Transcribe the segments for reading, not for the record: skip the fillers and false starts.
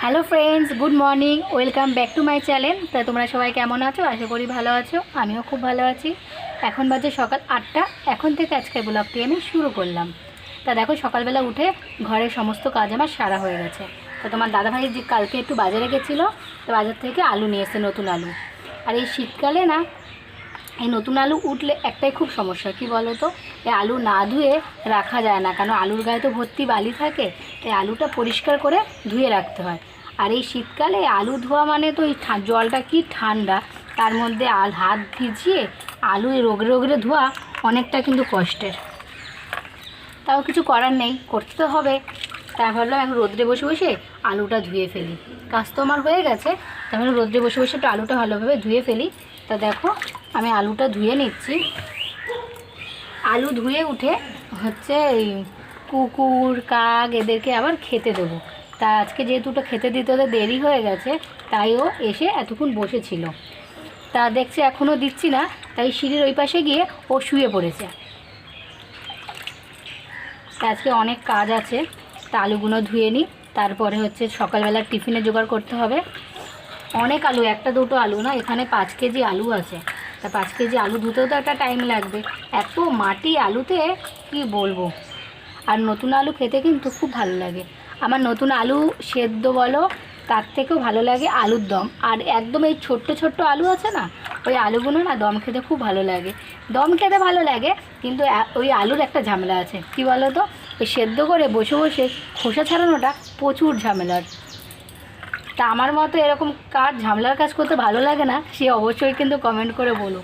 Hello friends, good morning, welcome back to my channel. তা তোমরা সবাই কেমন আছো? আশা করি ভালো আছো। আমিও খুব ভালো আছি। এখন বাজে সকাল 8টা। এখন থেকে আজকের ব্লগটি আমি শুরু করলাম। তা দেখো, সকালবেলা উঠে ঘরের সমস্ত কাজ আমার সারা হয়ে গেছে। তা তোমার দাদাভাই যে কালকে একটু বাজারে গেছিলো, তো বাজার থেকে আলু নিয়ে এসে, নতুন আলু। আর এই শীতকালে না, এই নতুন আলু উঠলে একটাই খুব সমস্যা, কি বলো তো, এই আলু না ধুয়ে রাখা যায় না, কারণ আলুর গায়ে তো ভর্তি বালি থাকে। তাই আলুটা পরিষ্কার করে ধুয়ে রাখতে হয়। আর এই শীতকালে আলু ধোয়া মানে তো এই জলটা কি ঠান্ডা, তার মধ্যে হাত ভিজিয়ে আলু রোগড়ে রোগড়ে ধোয়া অনেকটা কিন্তু কষ্টের। তাও কিছু করার নেই, করতে তো হবে। তাই ভাবলাম এখন রোদ্রে বসে বসে আলুটা ধুয়ে ফেলি। কাজ তো আমার হয়ে গেছে, তাহলে রোদ্রে বসে বসে একটু আলুটা ভালোভাবে ধুয়ে ফেলি। তা দেখো, আমি আলুটা ধুয়ে নিচ্ছি। আলু ধুয়ে উঠে হচ্ছে এই কুকুর কাক এদেরকে আবার খেতে দেবো। তা আজকে যেহেতু ওটা খেতে দিতে ওদের দেরি হয়ে গেছে, তাই ও এসে এতক্ষণ বসেছিল। তা দেখছে এখনও দিচ্ছি না, তাই সিঁড়ির ওই পাশে গিয়ে ও শুয়ে পড়েছে। তা আজকে অনেক কাজ আছে। তা আলুগুলো ধুয়ে নিই, তারপরে হচ্ছে সকালবেলা টিফিনে জোগাড় করতে হবে। অনেক আলু, একটা দুটো আলু না, এখানে 5 কেজি আলু আছে। তা 5 কেজি আলু ধুতেও তো একটা টাইম লাগবে। এত মাটি আলুতে কি বলবো। আর নতুন আলু খেতে কিন্তু খুব ভালো লাগে। আমার নতুন আলু সেদ্ধ বলো, তার থেকেও ভালো লাগে আলুর দম। আর একদম এই ছোট্ট ছোট্ট আলু আছে না, ওই আলুগুলো না দম খেতে খুব ভালো লাগে। দম খেতে ভালো লাগে, কিন্তু ওই আলুর একটা ঝামেলা আছে, কি বলো তো, ওই সেদ্ধ করে বসে বসে খোসা ছাড়ানোটা প্রচুর ঝামেলার। তা আমার মতো এরকম কার ঝামেলার কাজ করতে ভালো লাগে না, সে অবশ্যই কিন্তু কমেন্ট করে বলো।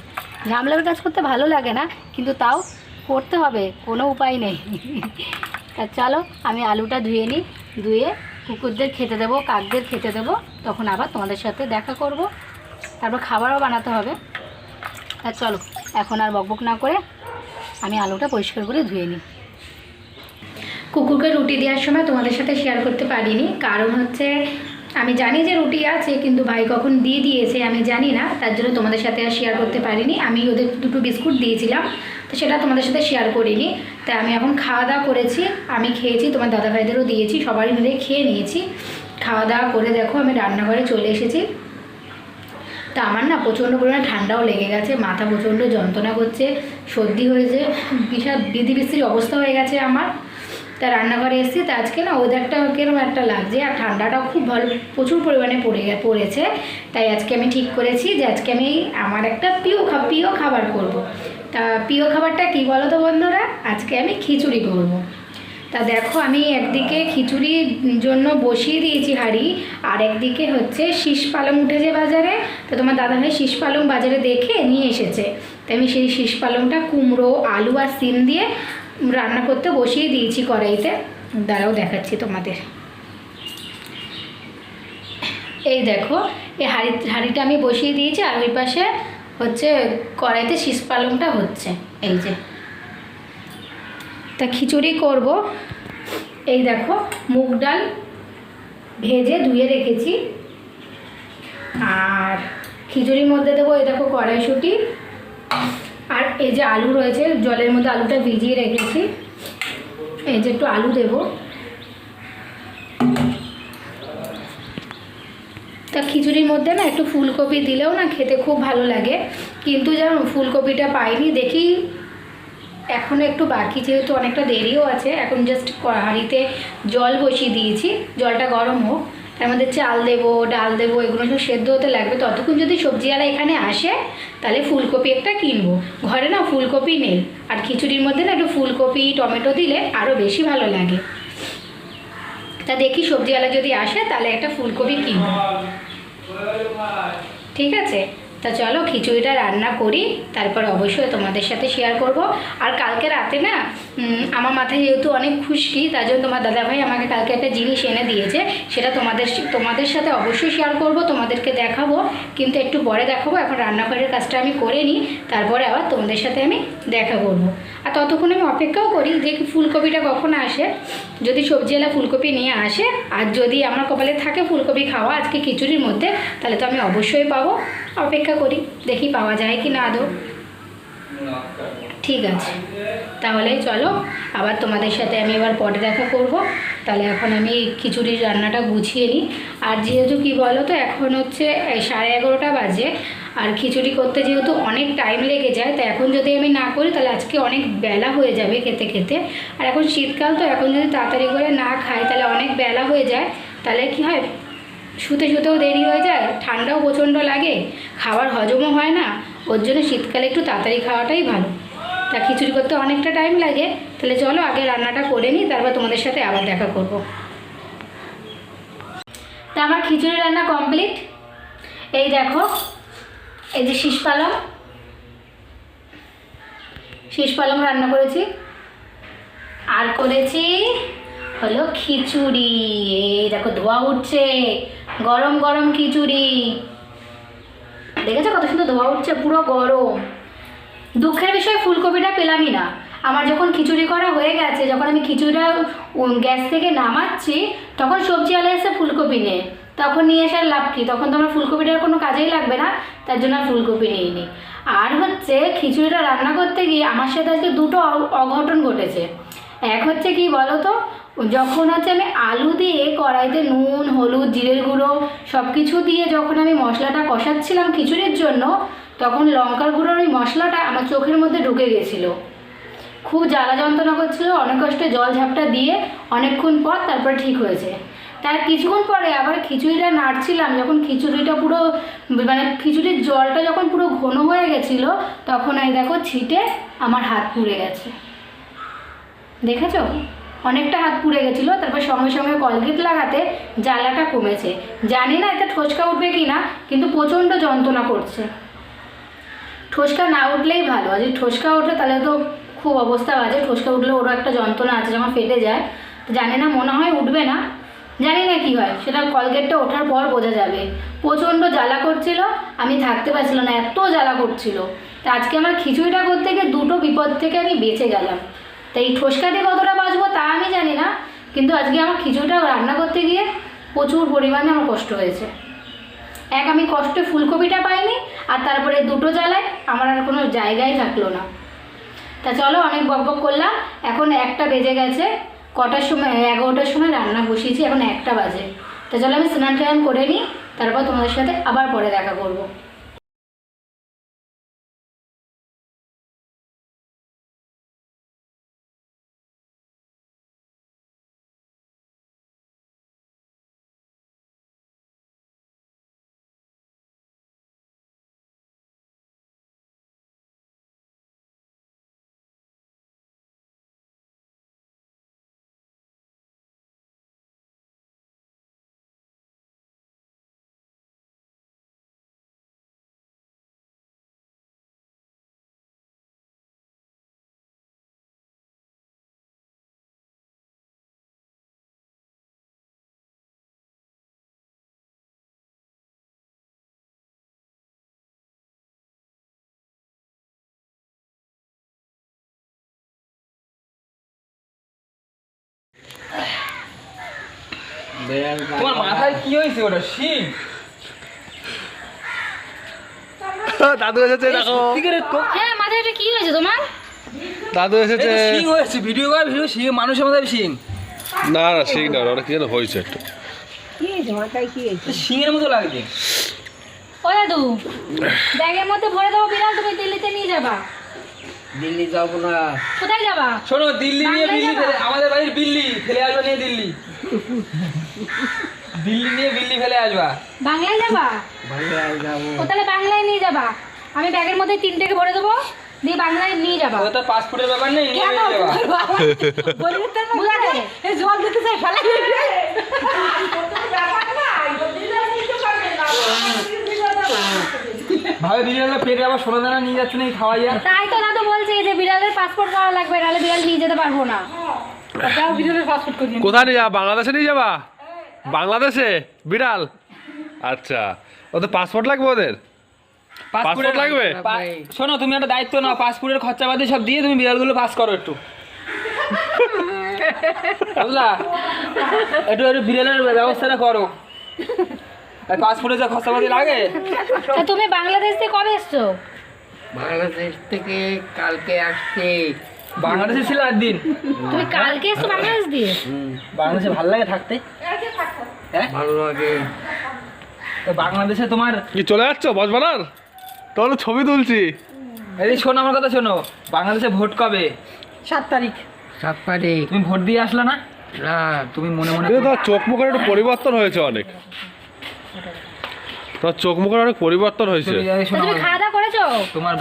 ঝামেলার কাজ করতে ভালো লাগে না, কিন্তু তাও করতে হবে, কোনো উপায় নেই। তা চলো, আমি আলুটা ধুয়ে নিই। ধুয়ে কুকুরদের খেতে দেবো, কাকদের খেতে দেবো, তখন আবার তোমাদের সাথে দেখা করব। তারপর খাবারও বানাতে হবে। তা চলো, এখন আর বকবক না করে আমি আলুটা পরিষ্কার করে ধুয়ে নিই। কুকুরকে রুটি দেওয়ার সময় তোমাদের সাথে শেয়ার করতে পারিনি, কারণ হচ্ছে আমি জানি যে রুটি আছে, কিন্তু ভাই কখন দিয়ে দিয়েছে আমি জানি না, তার জন্য তোমাদের সাথে আর শেয়ার করতে পারিনি। আমি ওদের দুটো বিস্কুট দিয়েছিলাম, তো সেটা তোমাদের সাথে শেয়ার করিনি। তাই আমি এখন খাওয়া দাওয়া করেছি, আমি খেয়েছি, তোমার দাদাভাইদেরও দিয়েছি, সবারই মিলে খেয়ে নিয়েছি। খাওয়া দাওয়া করে দেখো আমি রান্নাঘরে চলে এসেছি। তা আমার না প্রচণ্ড পরিমাণে ঠান্ডাও লেগে গেছে, মাথা প্রচণ্ড যন্ত্রণা করছে, সর্দি হয়েছে, বিশাল বিধি বিস্তির অবস্থা হয়ে গেছে আমার। তা রান্নাঘরে এসেছি। তা আজকে না ওয়েদারটা কীরকম একটা লাগছে, আর ঠান্ডাটাও খুব ভালো প্রচুর পরিমাণে পড়েছে। তাই আজকে আমি ঠিক করেছি যে আজকে আমি আমার একটা প্রিয় খাবার করব। তা প্রিয় খাবারটা কী বলো তো বন্ধুরা, আজকে আমি খিচুড়ি করব। তা দেখো, আমি একদিকে খিচুড়ির জন্য বসিয়ে দিয়েছি হাঁড়ি, আর একদিকে হচ্ছে শীষ পালং উঠেছে বাজারে। তো তোমার দাদাভাই শীষ পালং বাজারে দেখে নিয়ে এসেছে। তাই আমি সেই শীষ পালংটা কুমড়ো, আলু আর সিম দিয়ে রান্না করতে বসিয়ে দিয়েছি কড়াইতে। দাঁড়াও দেখাচ্ছি তোমাদের। এই দেখো, এই হাঁড়িটা আমি বসিয়ে দিয়েছি, আর ওই পাশে হচ্ছে কড়াইতে শীষ পালংটা হচ্ছে, এই যে। তা খিচুড়ি করব। এই দেখো, মুগ ডাল ভেজে ধুয়ে রেখেছি, আর খিচুড়ির মধ্যে দেবো এই দেখো কড়াইশুঁটি, আর এই যে আলু রয়েছে, জলের মধ্যে আলুটা ভিজিয়ে রেখেছি, এই যে একটু আলু দেব। তা খিচুড়ির মধ্যে না একটু ফুলকপি দিলেও না খেতে খুব ভালো লাগে, কিন্তু যেমন ফুলকপিটা পাইনি, দেখি এখনও একটু বাকি, যেহেতু অনেকটা দেরিও আছে। এখন জাস্ট হাঁড়িতে জল বসিয়ে দিয়েছি, জলটা গরম হোক, তার মধ্যে চাল দেবো, ডাল দেবো, এগুলো সব সেদ্ধ হতে লাগবে। ততক্ষণ যদি সবজিওয়ালা এখানে আসে, তাহলে ফুলকপি একটা কিনবো। ঘরে না ফুলকপি নেই, আর খিচুড়ির মধ্যে না একটু ফুলকপি টমেটো দিলে আরও বেশি ভালো লাগে। তা দেখি সবজিওয়ালা যদি আসে, তাহলে একটা ফুলকপি কিনবো, ঠিক আছে। তা চলো খিচুড়িটা রান্না করি, তারপর অবশ্যই তোমাদের সাথে শেয়ার করব। আর কালকে রাতে না আমার মাথায় যেহেতু অনেক খুশকি, তার জন্য তোমার দাদাভাই আমাকে কালকে একটা জিনিস এনে দিয়েছে, সেটা তোমাদের সাথে অবশ্যই শেয়ার করব, তোমাদেরকে দেখাবো, কিন্তু একটু পরে দেখাবো। এখন রান্নাঘরের কাজটা আমি করে নিই, তারপরে আবার তোমাদের সাথে আমি দেখা করব। আর ততক্ষণ আমি অপেক্ষাও করি যে ফুলকপিটা কখন আসে। যদি সবজিওয়ালা ফুলকপি নিয়ে আসে, আর যদি আমার কপালে থাকে ফুলকপি খাওয়া আজকে খিচুড়ির মধ্যে, তাহলে তো আমি অবশ্যই পাবো। অপেক্ষা করি, দেখি পাওয়া যায় কি না আদৌ। ঠিক আছে, তাহলে চলো আবার তোমাদের সাথে আমি এবার পরে দেখা করব। তাহলে এখন আমি খিচুড়ির রান্নাটা গুছিয়ে নিই। আর যেহেতু কি বলো তো এখন হচ্ছে 11:30 বাজে, আর খিচুড়ি করতে যেহেতু অনেক টাইম লেগে যায়, তো এখন যদি আমি না করি তাহলে আজকে অনেক বেলা হয়ে যাবে খেতে খেতে। আর এখন শীতকাল, তো এখন যদি তাড়াতাড়ি করে না খাই তাহলে অনেক বেলা হয়ে যায়, তাহলে কি হয় শুতে শুতেও দেরি হয়ে যায়, ঠান্ডাও প্রচণ্ড লাগে, খাবার হজমও হয় না। ওর জন্য শীতকালে একটু তাড়াতাড়ি খাওয়াটাই ভালো। তা খিচুড়ি করতে অনেকটা টাইম লাগে, তাহলে চলো আগে রান্নাটা করে নিই, তারপর তোমাদের সাথে আবার দেখা করব। তা আমার খিচুড়ি রান্না কমপ্লিট। এই দেখো, এই যে শীষ পালং রান্না করেছি, আর করেছি হলো খিচুড়ি। এই দেখো ধোয়া উঠছে, গরম গরম খিচুড়ি, দেখেছো কত সুন্দর ধোয়া উঠছে, পুরো গরম। দুঃখের বিষয় ফুলকপিটা পেলামই না। আমার যখন খিচুড়ি করা হয়ে গেছে, যখন আমি খিচুড়িটা গ্যাস থেকে নামাচ্ছি, তখন সবজিওয়ালা এসে ফুলকপি নেয়। তখন নিয়ে আসার লাভ কী, তখন তো আমার ফুলকপিটার কোনো কাজেই লাগবে না, তার জন্য ফুলকপি নিইনি। আর হচ্ছে খিচুড়িটা রান্না করতে গিয়ে আমার সাথে আজকে দুটো অঘটন ঘটেছে। এক হচ্ছে কি বলো তো, যখন হচ্ছে আমি আলু দিয়ে কড়াইতে নুন হলুদ জিরের গুঁড়ো সব কিছু দিয়ে যখন আমি মশলাটা কষাচ্ছিলাম খিচুড়ির জন্য, তখন লঙ্কার গুঁড়োর ওই মশলাটা আমার চোখের মধ্যে ঢুকে গেছিলো। খুব জ্বালা যন্ত্রণা করছিল, অনেক কষ্টে জল ঝাপটা দিয়ে অনেকক্ষণ পর তারপর ঠিক হয়েছে। তার কিছুক্ষণ পরে আবার খিচুড়িটা নাড়ছিলাম, যখন খিচুড়িটা পুরো মানে খিচুড়ির জলটা যখন পুরো ঘন হয়ে গেছিলো, তখন এই দেখো ছিটে আমার হাত পুড়ে গেছে। দেখেছো, অনেকটা হাত পুড়ে গেছিলো। তারপর সঙ্গে সঙ্গে কলগেট লাগাতে জ্বালাটা কমেছে। জানি না এতে ঠোসকা উঠবে কি না, কিন্তু প্রচণ্ড যন্ত্রণা করছে। ঠোসকা না উঠলেই ভালো, আর যদি ঠোসকা ওঠে তাহলে তো খুব অবস্থা বাজে। ঠোসকা উঠলে ওরও একটা যন্ত্রণা আছে, যখন ফেটে যায়। তো জানি না, মনে হয় উঠবে না, জানি না কী হয়, সেটা কলগেটটা ওঠার পর বোঝা যাবে। প্রচণ্ড জ্বালা করছিল, আমি থাকতে পারছিলাম না, এত জ্বালা করছিল। তা আজকে আমার খিচুড়িটা করতে গিয়ে দুটো বিপদ থেকে আমি বেঁচে গেলাম। তাই এই ঠোসকা দিয়ে কতটা বাঁচবো তা আমি জানি না, কিন্তু আজকে আমার খিচুড়িটা রান্না করতে গিয়ে প্রচুর পরিমাণে আমার কষ্ট হয়েছে। এক, আমি কষ্টে ফুলকপিটা পাইনি, আর তারপরে দুটো জ্বালায় আমার আর কোনো জায়গায় থাকলো না। তা চলো, অনেক বকবক করলাম। এখন 1টা বেজে গেছে, কটার সময় 11টার সময় রান্না বসিয়েছি, এখন 1টা বাজে। তা চলো আমি স্নান টান করে নিই, তারপর তোমাদের সাথে আবার পরে দেখা করবো। তোমার মাথায় কি হয়েছে? ওটা শিং? দাদু এসেছে, দেখো। হ্যাঁ, মাথায় কি হয়েছে তোমার? দাদু এসেছে। শিং হয়েছে, ভিডিও করা ভিডিও শিং, মানুষের মাথায় শিং। না না, শিং না, ওটা কি যেন হয়েছে একটু। শিঙের মতো লাগছে। ও দাদু, ব্যাগের মধ্যে ভরে দেবো বিড়াল, তুমি দিল্লিতে নিয়ে যাবা। দিল্লি যাবো না। কোথায় যাবা? শোনো, দিল্লি নিয়ে বাংলায় বিল্লি যাবা? আমাদের বাড়ির বিল্লি ফেলে আসবা, নিয়ে দিল্লি দিল্লি নিয়ে বিল্লি ফেলে আসবা। বাংলায় যাবা? বাংলায় যাবো। ও তাহলে বাংলায় নিয়ে যাবা। আমি ব্যাগের মধ্যে 3টেকে ভরে দেবো, দিয়ে বাংলায় নিয়ে যাবা। ওটা তো পাসপোর্টের ব্যাপার নেই, নিয়ে যাবা। বুঝলে? জল দিতে চাই ফেলা ভাবে বিড়াল পেটে আবার সোনা দানা নিয়ে যাচ্ছে না, এই খাওয়াই আর। তাই তো দাদু বলছে যে বিড়ালের পাসপোর্ট করা লাগবে, নাহলে বিড়াল নিয়ে যেতে পারবো না। যাও বিড়ালের পাসপোর্ট করি। কোথায় নিয়ে যাবা? বাংলাদেশে নিয়ে যাবা? বাংলাদেশে বিড়াল? আচ্ছা, ওদের পাসপোর্ট লাগবে? ওদের পাসপোর্ট লাগবে? শোনো, তুমি একটা দায়িত্ব নাও, পাসপোর্টের খরচাপাতি সব দিয়ে তুমি বিড়ালগুলো পাস করো একটু, বুঝলা? একটু একটু বিড়ালের ব্যবস্থাটা করো, পাসপোর্টে যা খরচাপাতি লাগে। তা তুমি বাংলাদেশ থেকে কবে এসছো? বাংলাদেশ থেকে কালকে আসছে। বাংলাদেশে ছিল একদিন। তুমি কালকে এসছো বাংলাদেশ দিয়ে? বাংলাদেশে ভালো লাগে থাকতে? হ্যাঁ ভালো লাগে। তো বাংলাদেশে তোমার কি চলে যাচ্ছ বজবানার? তাহলে ছবি তুলছি। এই শোনো আমার কথা শোনো, বাংলাদেশে ভোট কবে? 7 তারিখ। 7 তারিখ। তুমি ভোট দিয়ে আসলে না? না, তুমি মনে মনে কিন্তু তোমার চোখ মুখের একটু পরিবর্তন হয়েছে অনেক। তোমার চোখ মুখের অনেক পরিবর্তন হয়েছে। তুমি তো শোনো তুমি খাওয়া দাওয়া করেছো? তোমার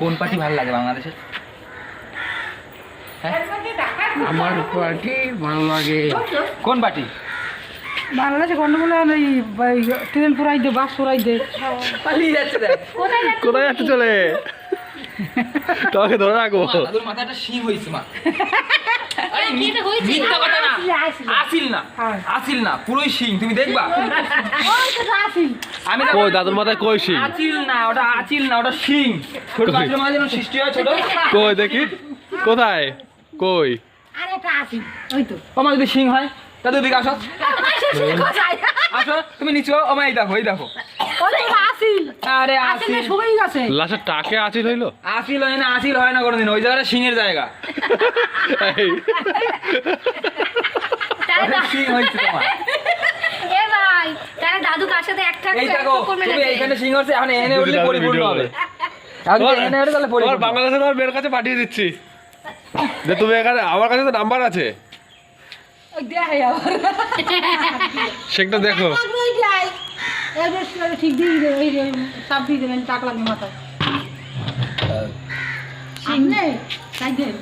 কোন পার্টি ভালো লাগে বাংলাদেশে? আমার পার্টি ভালো লাগে। কোন পার্টি? বাংলাদেশে গন্ডগোল এই ট্রেন পুরাই দে, বাস পুরাই দে। পালিয়ে যাচ্ছে দেখ। কোথায় যাচ্ছো? কোথায় যাচ্ছে চলে? তোমাকে ধরে রাখবো। দাদুর মাথায় একটা শিং হয়েছে মা। আরে কি এটা হয়েছে? মিথ্যা কথা না। আসিল না, হ্যাঁ। আসিল না, পুরোই শিং। তুমি দেখবা। আমি না- কই দাদুর মাথায় কই শিং? আচিল না, ওটা আচিল না, ওটা শিং। ছোট বাচ্চার মাঝে যেন সৃষ্টি হয় ছোট। কই দেখি কোথায় কই? আরে এটা আসি। ওই তো। আমার যদি শিং হয় দাদু দিকে আসো, কোথায়? আসো তুমি নিচে আমার এই দেখো, এই দেখো। ওরে আসি। আরে আসিল, সবাই গেছে। লাশের টাকে আচিল হইলো? আসিল হয় না, আসিল হয় না কোনোদিন। ওই জায়গাটা শিঙের জায়গা। এই, তাহলে দা- শিং হয়েছে তোমার। এ ভাই, তাহলে দাদু কার সাথে একটা এই দেখো করবে তুমি এইখানে শিং হচ্ছে, এখন এনে উঠলে দাদু পরিপূর্ণ ভিডিও হবে। করে। এখন যদি এনে উঠে তাহলে তোমার পরিপূর্ণ। বাংলাদেশে তোমার মেয়ের কাছে পাঠিয়ে দিচ্ছি যে তুমি এখানে, আমার কাছে তো নাম্বার আছে, ওই দেখাই আবার। সেটা দেখো। ওই যাই। ঠিক দিয়ে দিবে, ওই যে সাপ দিয়ে দেবেন, টাক লাগবে মাথায়। ঠিক নেই, তাই দেন।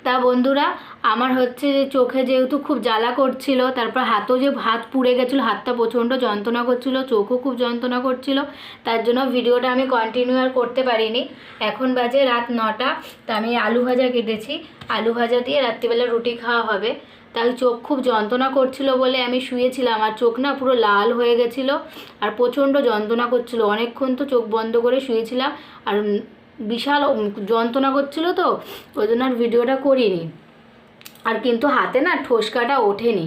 তা বন্ধুরা, আমার হচ্ছে যে চোখে যেহেতু খুব জ্বালা করছিল, তারপর হাতও যে হাত পুড়ে গেছিলো, হাতটা প্রচণ্ড যন্ত্রণা করছিল, চোখও খুব যন্ত্রণা করছিল, তার জন্য ভিডিওটা আমি কন্টিনিউ আর করতে পারিনি। এখন বাজে রাত 9টা। তা আমি আলু ভাজা কেটেছি, আলু ভাজা দিয়ে রাত্রিবেলা রুটি খাওয়া হবে। তাই চোখ খুব যন্ত্রণা করছিল বলে আমি শুয়েছিলাম, আর চোখ না পুরো লাল হয়ে গেছিলো আর প্রচণ্ড যন্ত্রণা করছিল। অনেকক্ষণ তো চোখ বন্ধ করে শুয়েছিলাম, আর বিশাল যন্ত্রণা করছিল, তো ওই জন্য আর ভিডিওটা করিনি। আর কিন্তু হাতে না ঠোসকাটা ওঠেনি,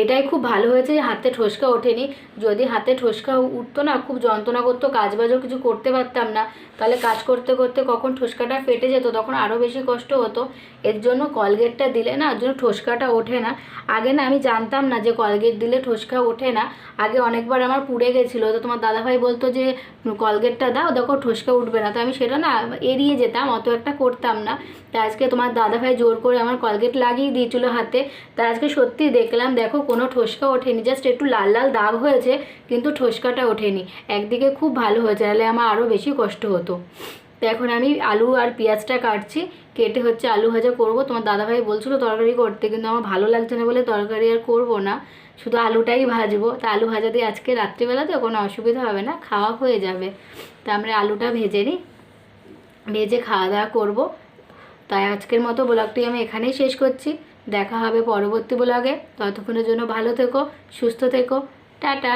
এটাই খুব ভালো হয়েছে যে হাতে ঠোসকা ওঠেনি। যদি হাতে ঠোসকা উঠতো না, খুব যন্ত্রণা করতো, কাজবাজও কিছু করতে পারতাম না, তাহলে কাজ করতে করতে কখন ঠোসকাটা ফেটে যেত, তখন আরও বেশি কষ্ট হতো। এর জন্য কলগেটটা দিলে না, ওর জন্য ঠোসকাটা ওঠে না। আগে না আমি জানতাম না যে কলগেট দিলে ঠোসকা ওঠে না, আগে অনেকবার আমার পুড়ে গেছিলো, তো তোমার দাদাভাই বলতো যে কলগেটটা দাও, দেখো ঠোসকা উঠবে না, তো আমি সেটা না এড়িয়ে যেতাম, অত একটা করতাম না। তা আজকে তোমার দাদাভাই জোর করে আমার কলগেট লাগিয়ে দিয়েছিলো হাতে, তা আজকে সত্যি দেখলাম, দেখো কোনো ঠোসকা ওঠেনি, জাস্ট একটু লাল লাল দাগ হয়েছে, কিন্তু ঠোসকাটা ওঠেনি। একদিকে খুব ভালো হয়েছে, তাহলে আমার আরও বেশি কষ্ট হতো। তো এখন আমি আলু আর পেঁয়াজটা কাটছি, কেটে হচ্ছে আলু ভাজা করব। তোমার দাদাভাই বলছিলো তরকারি করতে, কিন্তু আমার ভালো লাগছে না বলে তরকারি আর করবো না, শুধু আলুটাই ভাজবো। তা আলু ভাজা দিয়ে আজকে রাত্রিবেলাতে কোনো অসুবিধা হবে না, খাওয়া হয়ে যাবে। তা আমরা আলুটা ভেজে নিই, ভেজে খাওয়া দাওয়া করবো। তাই আজকের মতো ব্লগটি আমি এখানেই শেষ করছি, দেখা হবে পরবর্তী ব্লগে। ততক্ষণের জন্য ভালো থেকো, সুস্থ থেকো, টাটা।